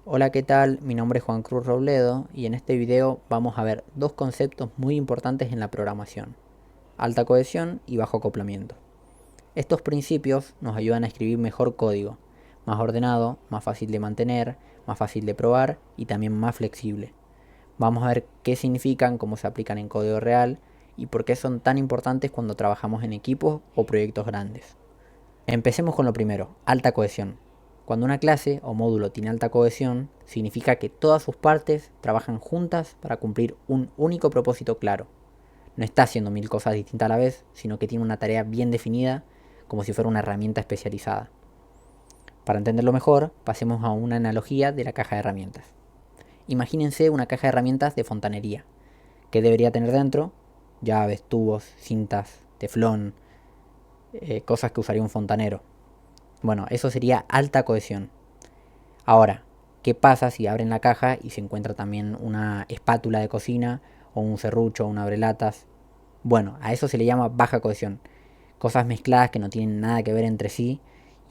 Hola, ¿qué tal? Mi nombre es Juan Cruz Robledo y en este video vamos a ver dos conceptos muy importantes en la programación: alta cohesión y bajo acoplamiento. Estos principios nos ayudan a escribir mejor código, más ordenado, más fácil de mantener, más fácil de probar y también más flexible. Vamos a ver qué significan, cómo se aplican en código real y por qué son tan importantes cuando trabajamos en equipos o proyectos grandes. Empecemos con lo primero, alta cohesión. Cuando una clase o módulo tiene alta cohesión, significa que todas sus partes trabajan juntas para cumplir un único propósito claro. No está haciendo mil cosas distintas a la vez, sino que tiene una tarea bien definida, como si fuera una herramienta especializada. Para entenderlo mejor, pasemos a una analogía de la caja de herramientas. Imagínense una caja de herramientas de fontanería. ¿Qué debería tener dentro? Llaves, tubos, cintas, teflón, cosas que usaría un fontanero. Bueno, eso sería alta cohesión. Ahora, ¿qué pasa si abren la caja y se encuentra también una espátula de cocina o un serrucho o un abrelatas? Bueno, a eso se le llama baja cohesión. Cosas mezcladas que no tienen nada que ver entre sí,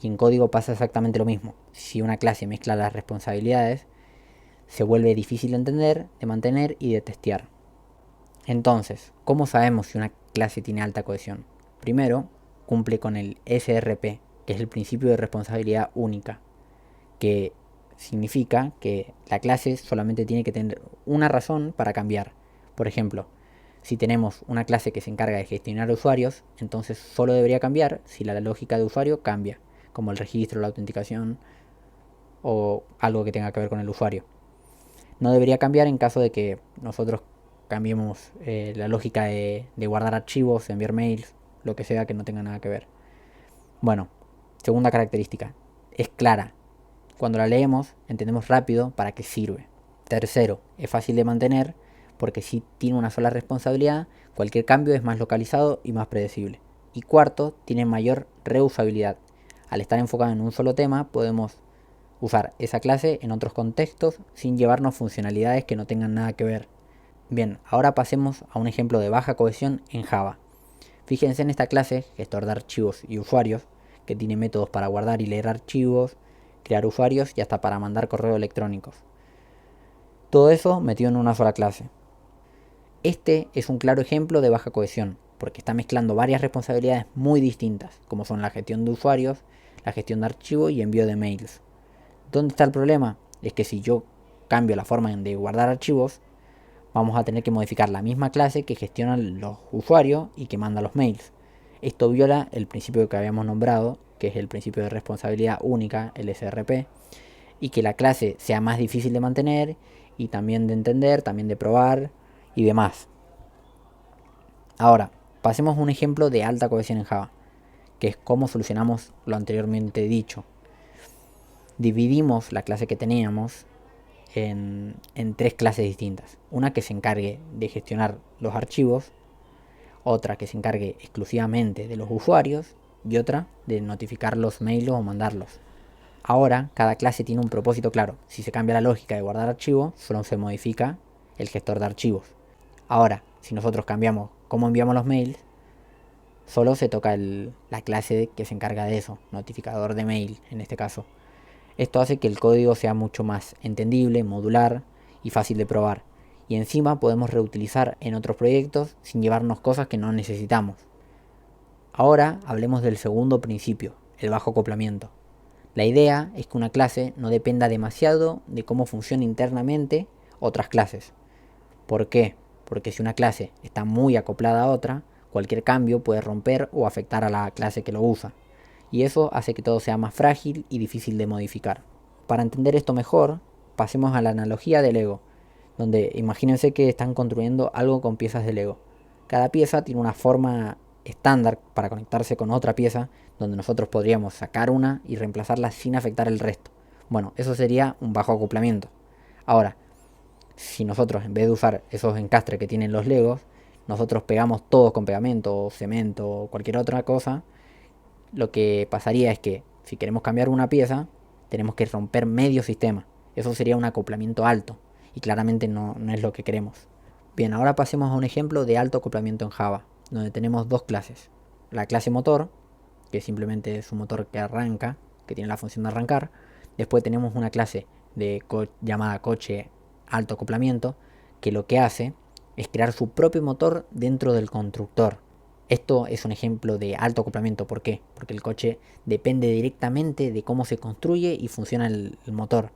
y en código pasa exactamente lo mismo. Si una clase mezcla las responsabilidades, se vuelve difícil de entender, de mantener y de testear. Entonces, ¿cómo sabemos si una clase tiene alta cohesión? Primero, cumple con el SRP, que es el principio de responsabilidad única, que significa que la clase solamente tiene que tener una razón para cambiar. Por ejemplo, si tenemos una clase que se encarga de gestionar usuarios, entonces solo debería cambiar si la lógica de usuario cambia, como el registro, la autenticación o algo que tenga que ver con el usuario. No debería cambiar en caso de que nosotros cambiemos la lógica de guardar archivos, enviar mails, lo que sea que no tenga nada que ver. Bueno, segunda característica, es clara. Cuando la leemos, entendemos rápido para qué sirve. Tercero, es fácil de mantener porque si tiene una sola responsabilidad, cualquier cambio es más localizado y más predecible. Y cuarto, tiene mayor reusabilidad. Al estar enfocado en un solo tema, podemos usar esa clase en otros contextos sin llevarnos funcionalidades que no tengan nada que ver. Bien, ahora pasemos a un ejemplo de baja cohesión en Java. Fíjense en esta clase, gestor de archivos y usuarios, que tiene métodos para guardar y leer archivos, crear usuarios y hasta para mandar correos electrónicos. Todo eso metido en una sola clase. Este es un claro ejemplo de baja cohesión, porque está mezclando varias responsabilidades muy distintas, como son la gestión de usuarios, la gestión de archivos y envío de mails. ¿Dónde está el problema? Es que si yo cambio la forma de guardar archivos, vamos a tener que modificar la misma clase que gestiona los usuarios y que manda los mails. Esto viola el principio que habíamos nombrado, que es el principio de responsabilidad única, el SRP, y que la clase sea más difícil de mantener y también de entender, también de probar y demás. Ahora, pasemos a un ejemplo de alta cohesión en Java, que es cómo solucionamos lo anteriormente dicho. Dividimos la clase que teníamos en tres clases distintas. Una que se encargue de gestionar los archivos, otra que se encargue exclusivamente de los usuarios y otra de notificar los mails o mandarlos. Ahora, cada clase tiene un propósito claro. Si se cambia la lógica de guardar archivos, solo se modifica el gestor de archivos. Ahora, si nosotros cambiamos cómo enviamos los mails, solo se toca la clase que se encarga de eso, notificador de mail en este caso. Esto hace que el código sea mucho más entendible, modular y fácil de probar. Y encima podemos reutilizar en otros proyectos sin llevarnos cosas que no necesitamos. Ahora hablemos del segundo principio, el bajo acoplamiento. La idea es que una clase no dependa demasiado de cómo funciona internamente otras clases. ¿Por qué? Porque si una clase está muy acoplada a otra, cualquier cambio puede romper o afectar a la clase que lo usa. Y eso hace que todo sea más frágil y difícil de modificar. Para entender esto mejor, pasemos a la analogía del Lego, donde imagínense que están construyendo algo con piezas de Lego. Cada pieza tiene una forma estándar para conectarse con otra pieza, donde nosotros podríamos sacar una y reemplazarla sin afectar el resto. Bueno, eso sería un bajo acoplamiento. Ahora, si nosotros en vez de usar esos encastres que tienen los Legos, nosotros pegamos todos con pegamento, cemento o cualquier otra cosa, lo que pasaría es que si queremos cambiar una pieza, tenemos que romper medio sistema. Eso sería un acoplamiento alto y claramente no es lo que queremos. Bien, ahora pasemos a un ejemplo de alto acoplamiento en Java, donde tenemos dos clases. La clase motor, que simplemente es un motor que arranca, que tiene la función de arrancar. Después tenemos una clase llamada coche alto acoplamiento, que lo que hace es crear su propio motor dentro del constructor. Esto es un ejemplo de alto acoplamiento. ¿Por qué? Porque el coche depende directamente de cómo se construye y funciona el motor.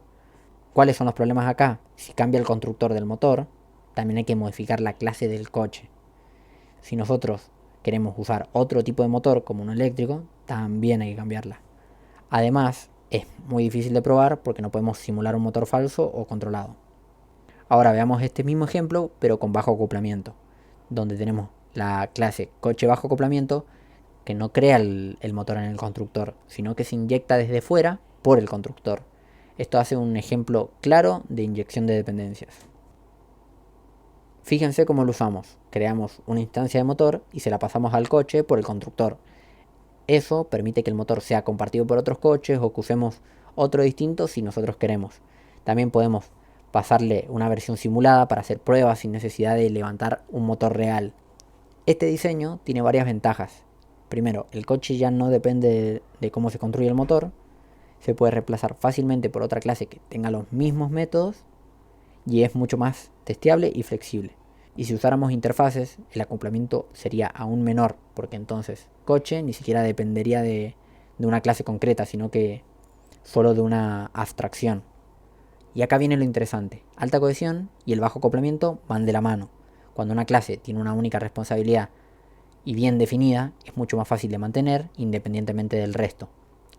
¿Cuáles son los problemas acá? Si cambia el constructor del motor, también hay que modificar la clase del coche. Si nosotros queremos usar otro tipo de motor como un eléctrico, también hay que cambiarla. Además, es muy difícil de probar porque no podemos simular un motor falso o controlado. Ahora veamos este mismo ejemplo, pero con bajo acoplamiento, donde tenemos la clase coche bajo acoplamiento que no crea el motor en el constructor, sino que se inyecta desde fuera por el constructor. Esto hace un ejemplo claro de inyección de dependencias. Fíjense cómo lo usamos. Creamos una instancia de motor y se la pasamos al coche por el constructor. Eso permite que el motor sea compartido por otros coches o que usemos otro distinto si nosotros queremos. También podemos pasarle una versión simulada para hacer pruebas sin necesidad de levantar un motor real. Este diseño tiene varias ventajas. Primero, el coche ya no depende de cómo se construye el motor. Se puede reemplazar fácilmente por otra clase que tenga los mismos métodos y es mucho más testeable y flexible. Y si usáramos interfaces, el acoplamiento sería aún menor, porque entonces coche ni siquiera dependería de una clase concreta, sino que solo de una abstracción. Y acá viene lo interesante. Alta cohesión y el bajo acoplamiento van de la mano. Cuando una clase tiene una única responsabilidad y bien definida, es mucho más fácil de mantener independientemente del resto.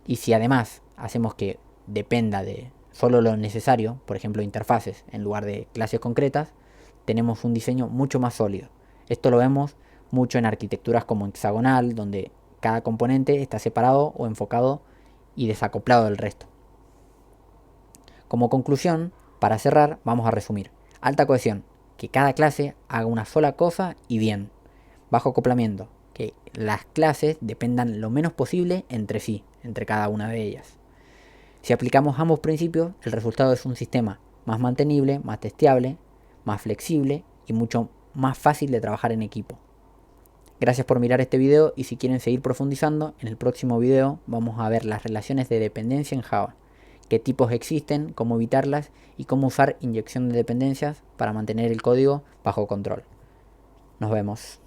Y si además hacemos que dependa de solo lo necesario, por ejemplo interfaces en lugar de clases concretas, tenemos un diseño mucho más sólido. Esto lo vemos mucho en arquitecturas como hexagonal, donde cada componente está separado o enfocado y desacoplado del resto. Como conclusión, para cerrar, vamos a resumir. Alta cohesión, que cada clase haga una sola cosa y bien. Bajo acoplamiento, que las clases dependan lo menos posible entre sí, entre cada una de ellas. Si aplicamos ambos principios, el resultado es un sistema más mantenible, más testeable, más flexible y mucho más fácil de trabajar en equipo. Gracias por mirar este video y si quieren seguir profundizando, en el próximo video vamos a ver las relaciones de dependencia en Java, qué tipos existen, cómo evitarlas y cómo usar inyección de dependencias para mantener el código bajo control. Nos vemos.